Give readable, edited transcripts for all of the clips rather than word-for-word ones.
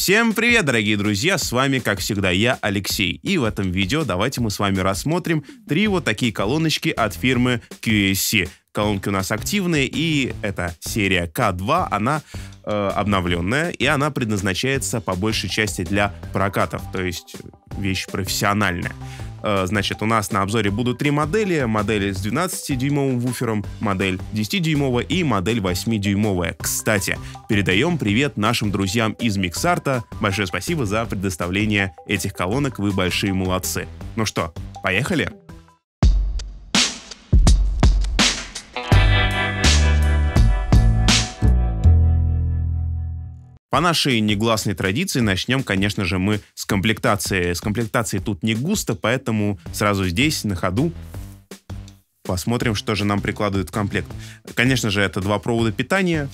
Всем привет, дорогие друзья, с вами, как всегда, я, Алексей. И в этом видео давайте мы с вами рассмотрим 3 вот такие колоночки от фирмы QSC. Колонки у нас активные, и это серия K2, она обновленная, и она предназначается по большей части для прокатов, то есть вещь профессиональная. Значит, у нас на обзоре будут 3 модели. Модель с 12-дюймовым вуфером, модель 10-дюймовая и модель 8-дюймовая. Кстати, передаем привет нашим друзьям из Mixart. Большое спасибо за предоставление этих колонок, вы большие молодцы. Ну что, поехали? По нашей негласной традиции начнем, конечно же, мы с комплектации. С комплектацией тут не густо, поэтому сразу здесь, на ходу, посмотрим, что же нам прикладывают в комплект. Конечно же, это 2 провода питания.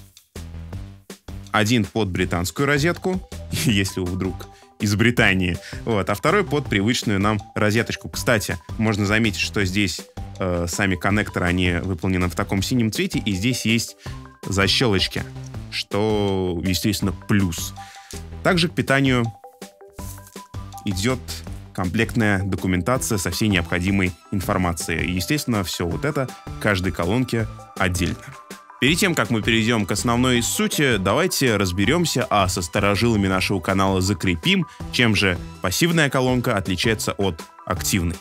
Один под британскую розетку, если вы вдруг из Британии. Вот, а второй под привычную нам розеточку. Кстати, можно заметить, что здесь сами коннекторы, они выполнены в таком синем цвете, и здесь есть защелочки, что, естественно, плюс. Также к питанию идет комплектная документация со всей необходимой информацией. Естественно, все вот это в каждой колонке отдельно. Перед тем, как мы перейдем к основной сути, давайте разберемся, а со старожилами нашего канала закрепим, чем же пассивная колонка отличается от активной.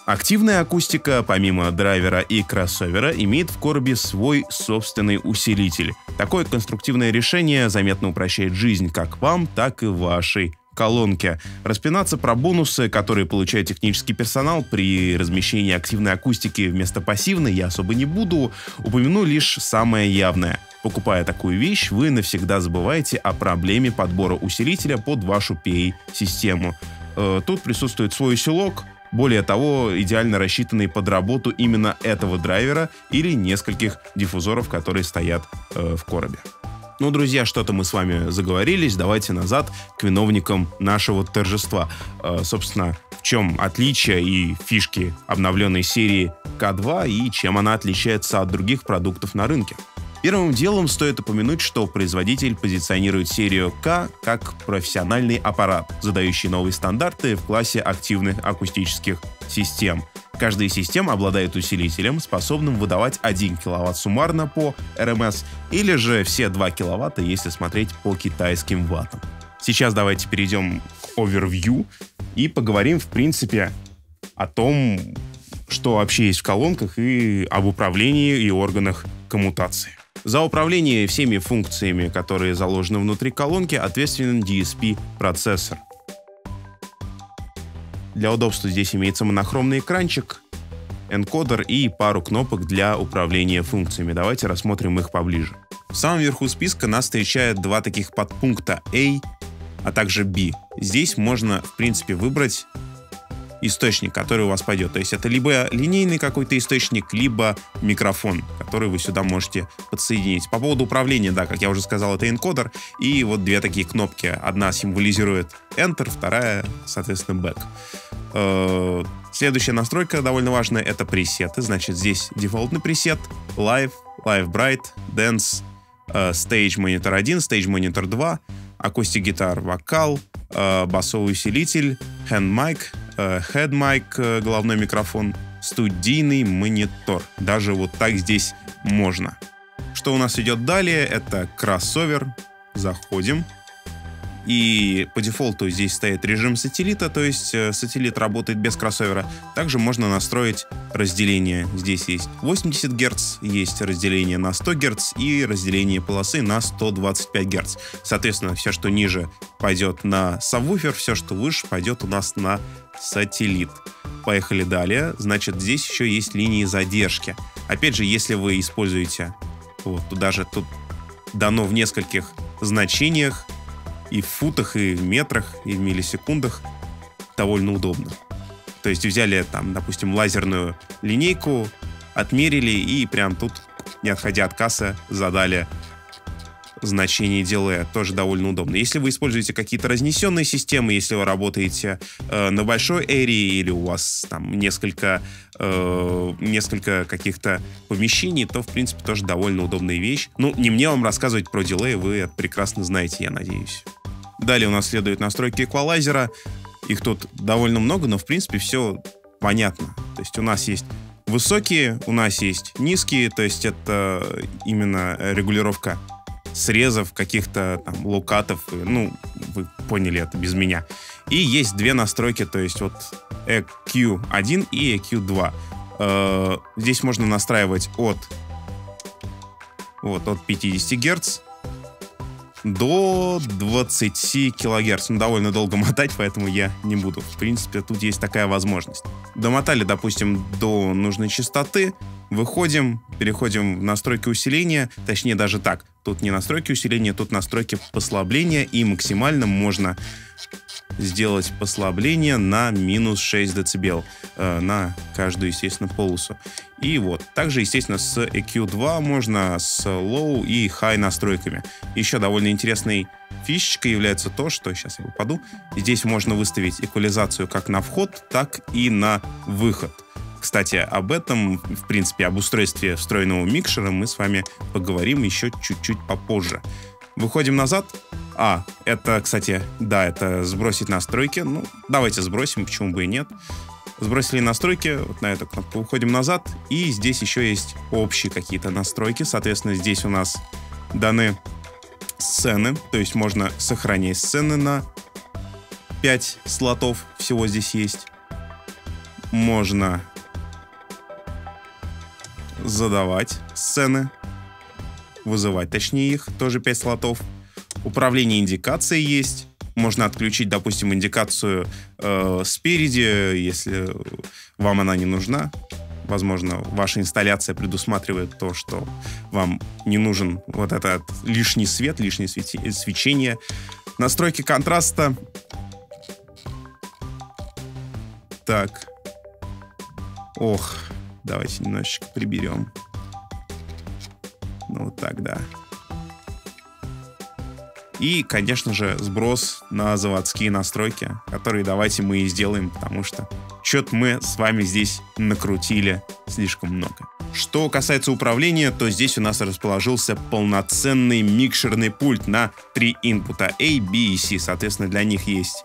Активная акустика, помимо драйвера и кроссовера, имеет в коробе свой собственный усилитель. Такое конструктивное решение заметно упрощает жизнь как вам, так и вашей колонке. Распинаться про бонусы, которые получает технический персонал при размещении активной акустики вместо пассивной, я особо не буду, упомяну лишь самое явное. Покупая такую вещь, вы навсегда забываете о проблеме подбора усилителя под вашу PA-систему. Тут присутствует свой усилок, более того, идеально рассчитанный под работу именно этого драйвера или нескольких диффузоров, которые стоят в коробе. Ну, друзья, что-то мы с вами заговорились, давайте назад к виновникам нашего торжества. Собственно, в чем отличие и фишки обновленной серии K2 и чем она отличается от других продуктов на рынке. Первым делом стоит упомянуть, что производитель позиционирует серию K как профессиональный аппарат, задающий новые стандарты в классе активных акустических систем. Каждая из систем обладает усилителем, способным выдавать 1 кВт суммарно по РМС, или же все 2 кВт, если смотреть по китайским ваттам. Сейчас давайте перейдем к овервью и поговорим, в принципе, о том, что вообще есть в колонках, и об управлении и органах коммутации. За управление всеми функциями, которые заложены внутри колонки, ответственен DSP-процессор. Для удобства здесь имеется монохромный экранчик, энкодер и пару кнопок для управления функциями. Давайте рассмотрим их поближе. В самом верху списка нас встречает 2 таких подпункта A, а также B. Здесь можно, в принципе, выбрать источник, который у вас пойдет. То есть это либо линейный какой-то источник, либо микрофон, который вы сюда можете подсоединить. По поводу управления, да, как я уже сказал, это энкодер. И вот 2 такие кнопки. Одна символизирует Enter, вторая, соответственно, Back. Следующая настройка довольно важная — это пресеты. Значит, здесь дефолтный пресет, Live, Live Bright, Dance, Stage Monitor 1, Stage Monitor 2, Acoustic Guitar, вокал, басовый усилитель, Hand Mic, Head Mic, головной микрофон, студийный монитор. Даже вот так здесь можно. Что у нас идет далее? Это кроссовер. Заходим. И по дефолту здесь стоит режим сателлита, то есть сателлит работает без кроссовера. Также можно настроить разделение. Здесь есть 80 Гц, есть разделение на 100 Гц и разделение полосы на 125 Гц. Соответственно, все, что ниже, пойдет на сабвуфер, все, что выше, пойдет у нас на сателлит. Поехали далее. Значит, здесь еще есть линии задержки. Опять же, если вы используете, вот тут дано в нескольких значениях, и в футах, и в метрах, и в миллисекундах, довольно удобно. То есть взяли там, допустим, лазерную линейку, отмерили и прям тут, не отходя от кассы, задали значение дилея. Тоже довольно удобно. Если вы используете какие-то разнесенные системы, если вы работаете на большой эре или у вас там несколько каких-то помещений, то, в принципе, тоже довольно удобная вещь. Ну, не мне вам рассказывать про дилей, вы это прекрасно знаете, я надеюсь. Далее у нас следуют настройки эквалайзера. Их тут довольно много, но в принципе все понятно. То есть у нас есть высокие, у нас есть низкие, то есть это именно регулировка срезов, каких-то там локатов, ну, вы поняли это без меня. И есть две настройки, то есть вот EQ1 и EQ2. Здесь можно настраивать от 50 Гц до 20 кГц. Ну, довольно долго мотать, поэтому я не буду. В принципе, тут есть такая возможность. Домотали, допустим, до нужной частоты, выходим, переходим в настройки усиления, точнее даже так, тут не настройки усиления, тут настройки послабления, и максимально можно сделать послабление на минус 6 дБ на каждую, естественно, полосу. И вот, также, естественно, с EQ2 можно с Low и High настройками. Еще довольно интересной фишечкой является то, что, сейчас я упаду, здесь можно выставить эквализацию как на вход, так и на выход. Кстати, об этом, в принципе, об устройстве встроенного микшера мы с вами поговорим еще чуть-чуть попозже. Выходим назад. Это, кстати, да, это сбросить настройки. Ну, давайте сбросим, почему бы и нет. Сбросили настройки, вот на эту кнопку выходим назад. И здесь еще есть общие какие-то настройки. Соответственно, здесь у нас даны сцены. То есть можно сохранять сцены на 5 слотов. Всего здесь есть. Можно задавать сцены. Вызывать, точнее, их. Тоже 5 слотов. Управление индикацией есть. Можно отключить, допустим, индикацию спереди, если вам она не нужна. Возможно, ваша инсталляция предусматривает то, что вам не нужен вот этот лишний свет, лишнее свечение. Настройки контраста. Так. Давайте немножечко приберем. Ну, вот так, да. И, конечно же, сброс на заводские настройки, которые давайте мы и сделаем, потому что что-то мы с вами здесь накрутили слишком много. Что касается управления, то здесь у нас расположился полноценный микшерный пульт на 3 инпута A, B и C. Соответственно, для них есть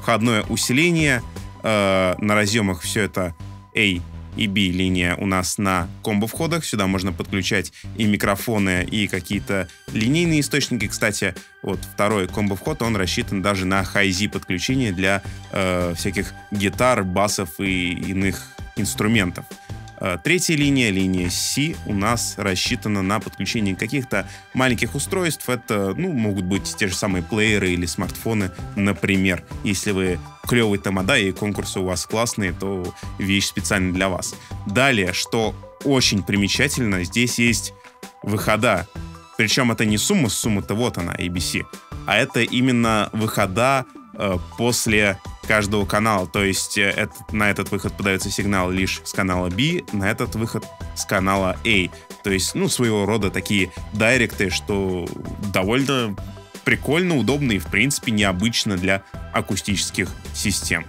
входное усиление. На разъемах все это A и B линия у нас на комбо-входах. Сюда можно подключать и микрофоны, и какие-то линейные источники. Кстати, вот второй комбо-вход, он рассчитан даже на Hi-Z подключение для всяких гитар, басов и иных инструментов. Третья линия, линия C, у нас рассчитана на подключение каких-то маленьких устройств. Это, могут быть те же самые плееры или смартфоны, например. Если вы клевый тамада и конкурсы у вас классные, то вещь специально для вас. Далее, что очень примечательно, здесь есть выхода. Причем это не сумма-то вот она, ABC, а это именно выхода после каждого канала. То есть на этот выход подается сигнал лишь с канала B, на этот выход с канала A. То есть, своего рода такие дайректы, что довольно прикольно, удобно и, в принципе, необычно для акустических систем.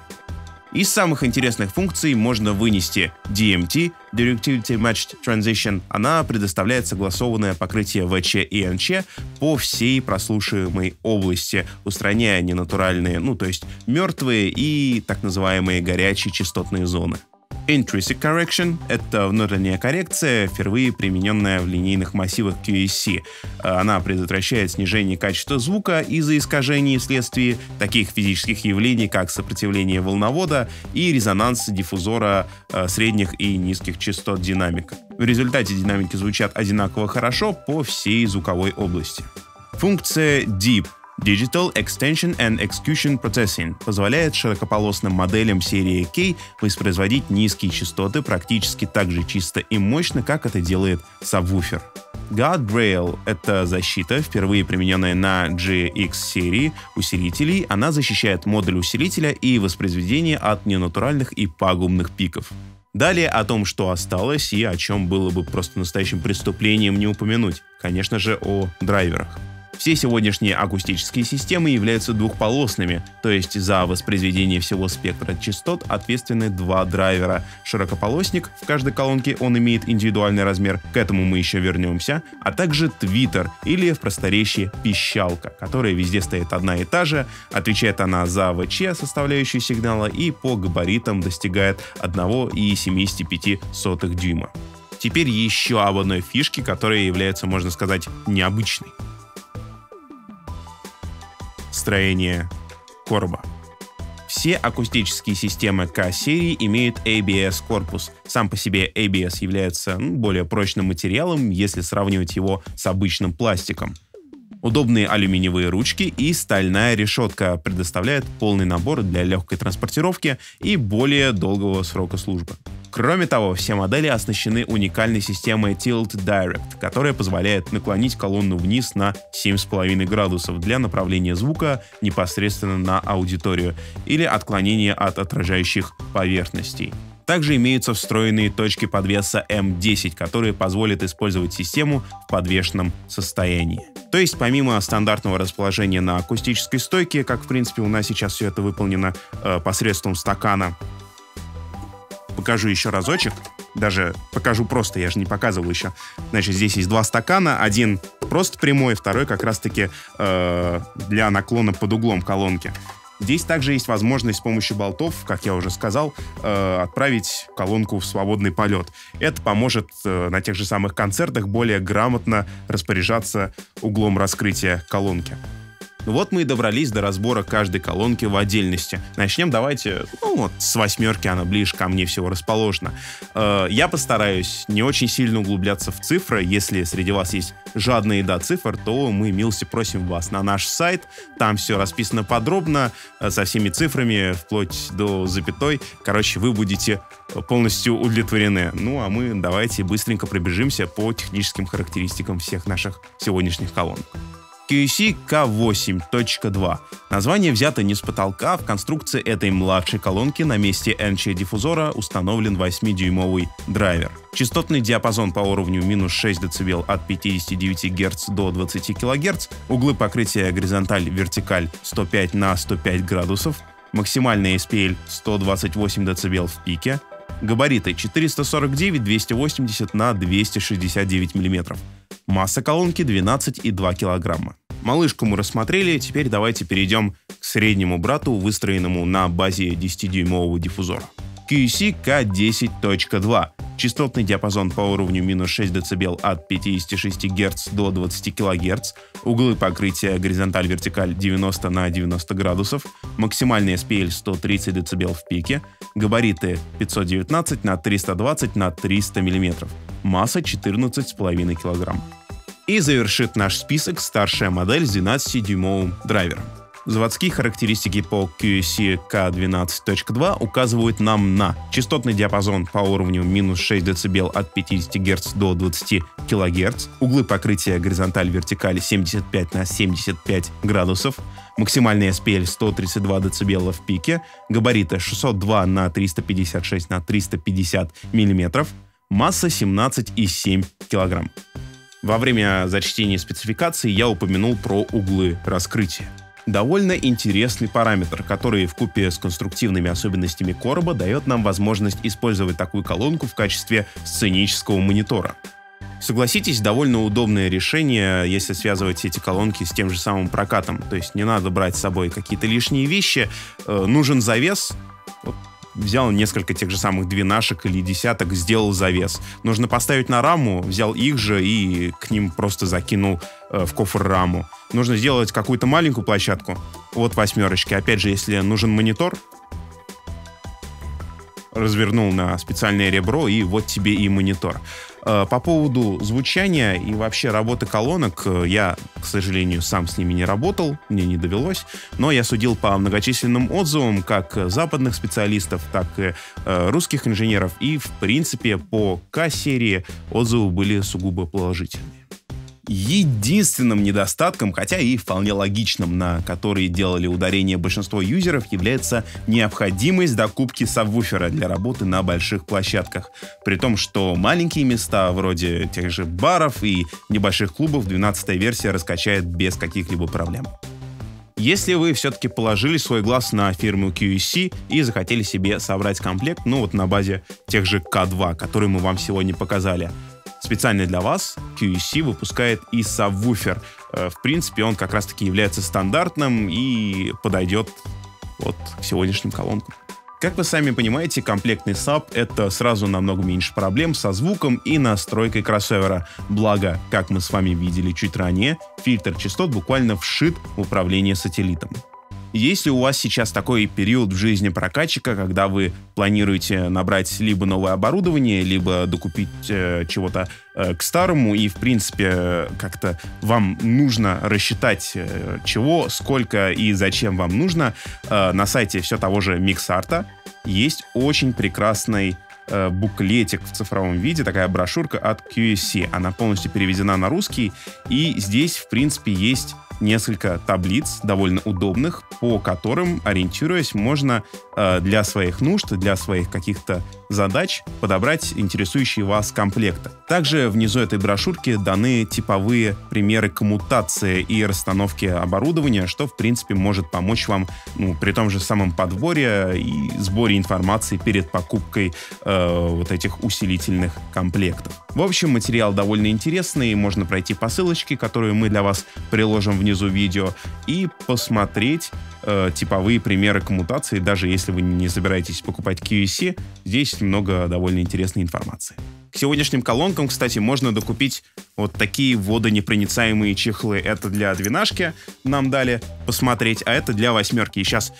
Из самых интересных функций можно вынести DMT, Directivity Matched Transition. Она предоставляет согласованное покрытие ВЧ и НЧ по всей прослушиваемой области, устраняя ненатуральные, то есть мертвые и так называемые горячие частотные зоны. Intrinsic Correction — это внутренняя коррекция, впервые примененная в линейных массивах QSC. Она предотвращает снижение качества звука из-за искажений вследствие таких физических явлений, как сопротивление волновода и резонанс диффузора средних и низких частот динамика. В результате динамики звучат одинаково хорошо по всей звуковой области. Функция Deep Digital Extension and Execution Processing позволяет широкополосным моделям серии K воспроизводить низкие частоты практически так же чисто и мощно, как это делает сабвуфер. Guardrail — это защита, впервые примененная на GX-серии усилителей. Она защищает модуль усилителя и воспроизведение от ненатуральных и пагубных пиков. Далее о том, что осталось и о чем было бы просто настоящим преступлением не упомянуть. Конечно же, о драйверах. Все сегодняшние акустические системы являются двухполосными, то есть за воспроизведение всего спектра частот ответственны два драйвера. Широкополосник, в каждой колонке он имеет индивидуальный размер, к этому мы еще вернемся, а также твиттер или в просторечии пищалка, которая везде стоит одна и та же, отвечает она за ВЧ, составляющую сигнала, и по габаритам достигает 1,75 дюйма. Теперь еще об одной фишке, которая является, можно сказать, необычной. Строение короба. Все акустические системы К-серии имеют ABS-корпус. Сам по себе ABS является более прочным материалом, если сравнивать его с обычным пластиком. Удобные алюминиевые ручки и стальная решетка предоставляют полный набор для легкой транспортировки и более долгого срока службы. Кроме того, все модели оснащены уникальной системой Tilt Direct, которая позволяет наклонить колонну вниз на 7,5 градусов для направления звука непосредственно на аудиторию или отклонения от отражающих поверхностей. Также имеются встроенные точки подвеса М10, которые позволят использовать систему в подвешенном состоянии. То есть помимо стандартного расположения на акустической стойке, как в принципе у нас сейчас все это выполнено посредством стакана, покажу еще разочек, даже покажу просто, я же не показывал еще. Значит, здесь есть два стакана, один просто прямой, второй как раз-таки для наклона под углом колонки. Здесь также есть возможность с помощью болтов, как я уже сказал, отправить колонку в свободный полет. Это поможет на тех же самых концертах более грамотно распоряжаться углом раскрытия колонки. Вот мы и добрались до разбора каждой колонки в отдельности. Начнем давайте, с восьмерки, она ближе ко мне всего расположена. Я постараюсь не очень сильно углубляться в цифры. Если среди вас есть жадные до цифр, то мы милости просим вас на наш сайт. Там все расписано подробно, со всеми цифрами, вплоть до запятой. Короче, вы будете полностью удовлетворены. Ну, а мы давайте быстренько пробежимся по техническим характеристикам всех наших сегодняшних колонок. QC K8.2. Название взято не с потолка. В конструкции этой младшей колонки на месте NC-диффузора установлен 8-дюймовый драйвер. Частотный диапазон по уровню минус 6 дБ от 59 Гц до 20 кГц. Углы покрытия горизонталь-вертикаль 105 на 105 градусов. Максимальный SPL 128 дБ в пике. Габариты 449-280 на 269 мм. Масса колонки 12,2 кг. Малышку мы рассмотрели, теперь давайте перейдем к среднему брату, выстроенному на базе 10-дюймового диффузора. QC K10.2. Частотный диапазон по уровню минус 6 дБ от 56 Гц до 20 кГц. Углы покрытия горизонталь-вертикаль 90 на 90 градусов. Максимальный SPL 130 дБ в пике. Габариты 519 на 320 на 300 мм. Масса 14,5 кг. И завершит наш список старшая модель с 12-дюймовым драйвером. Заводские характеристики по QC K12.2 указывают нам на частотный диапазон по уровню минус 6 дБ от 50 Гц до 20 кГц, углы покрытия горизонталь-вертикаль 75 на 75 градусов, максимальный SPL 132 дБ в пике, габариты 602 на 356 на 350 мм, масса 17,7 кг. Во время зачтения спецификации я упомянул про углы раскрытия. Довольно интересный параметр, который вкупе с конструктивными особенностями короба дает нам возможность использовать такую колонку в качестве сценического монитора. Согласитесь, довольно удобное решение, если связывать эти колонки с тем же самым прокатом. То есть не надо брать с собой какие-то лишние вещи, нужен завес. Взял несколько тех же самых двенашек или десяток, сделал завес. Нужно поставить на раму, взял их же и к ним просто закинул в кофр раму. Нужно сделать какую-то маленькую площадку. Вот восьмерочки. Опять же, если нужен монитор, развернул на специальное ребро, и вот тебе и монитор. По поводу звучания и вообще работы колонок, я, к сожалению, сам с ними не работал, мне не довелось, но я судил по многочисленным отзывам как западных специалистов, так и русских инженеров, и, в принципе, по К-серии отзывы были сугубо положительные. Единственным недостатком, хотя и вполне логичным, на который делали ударение большинство юзеров, является необходимость докупки сабвуфера для работы на больших площадках. При том, что маленькие места, вроде тех же баров и небольших клубов, 12-я версия раскачает без каких-либо проблем. Если вы все-таки положили свой глаз на фирму QSC и захотели себе собрать комплект, ну вот на базе тех же K2, который мы вам сегодня показали, специально для вас QSC выпускает и сабвуфер. В принципе, он как раз-таки является стандартным и подойдет вот к сегодняшним колонкам. Как вы сами понимаете, комплектный саб — это сразу намного меньше проблем со звуком и настройкой кроссовера. Благо, как мы с вами видели чуть ранее, фильтр частот буквально вшит в управление сателлитом. Если у вас сейчас такой период в жизни прокатчика, когда вы планируете набрать либо новое оборудование, либо докупить чего-то к старому, и, в принципе, как-то вам нужно рассчитать, чего, сколько и зачем вам нужно, на сайте все того же Mixart есть очень прекрасный буклетик в цифровом виде, такая брошюрка от QSC. Она полностью переведена на русский, и здесь, в принципе, есть несколько таблиц, довольно удобных, по которым, ориентируясь, можно для своих нужд, для своих каких-то задач подобрать интересующие вас комплекты. Также внизу этой брошюрки даны типовые примеры коммутации и расстановки оборудования, что, в принципе, может помочь вам при том же самом подборе и сборе информации перед покупкой вот этих усилительных комплектов. В общем, материал довольно интересный, можно пройти по ссылочке, которую мы для вас приложим внизу видео, и посмотреть типовые примеры коммутации, даже если вы не собираетесь покупать QSC, здесь много довольно интересной информации. К сегодняшним колонкам, кстати, можно докупить вот такие водонепроницаемые чехлы. Это для двенашки нам дали посмотреть, а это для восьмерки. И сейчас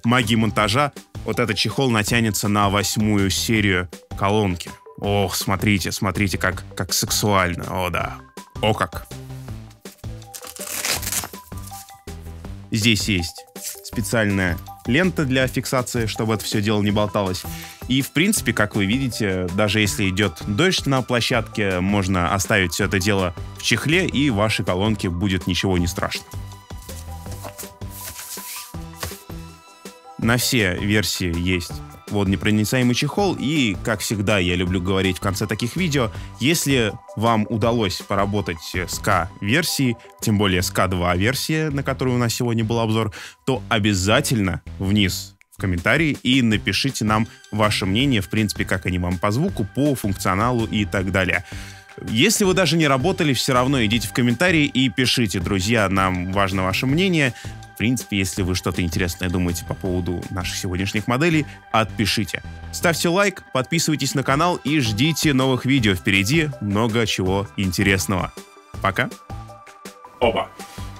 магией монтажа вот этот чехол натянется на 8-ю серию колонки. Ох, смотрите, смотрите, как сексуально. О, да. О, как. Здесь есть специальная лента для фиксации, чтобы это все дело не болталось. И, в принципе, как вы видите, даже если идет дождь на площадке, можно оставить все это дело в чехле, и вашей колонке будет ничего не страшно. На все версии есть водонепроницаемый чехол, и, как всегда, я люблю говорить в конце таких видео, если вам удалось поработать с К-версией, тем более с К2 версии, на которую у нас сегодня был обзор, то обязательно вниз в комментарии и напишите нам ваше мнение, в принципе, как они вам по звуку, по функционалу и так далее. Если вы даже не работали, все равно идите в комментарии и пишите. Друзья, нам важно ваше мнение. В принципе, если вы что-то интересное думаете по поводу наших сегодняшних моделей, отпишите. Ставьте лайк, подписывайтесь на канал и ждите новых видео. Впереди много чего интересного. Пока. Опа.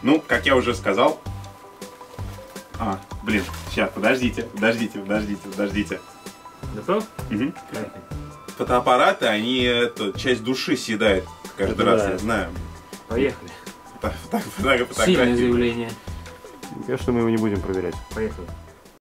Ну, как я уже сказал... сейчас, подождите. Готов? Угу. Фотоаппараты, они эту часть души съедают каждый раз, я знаю. Поехали. Фотографии. Сильное заявление. Конечно, мы его не будем проверять. Поехали.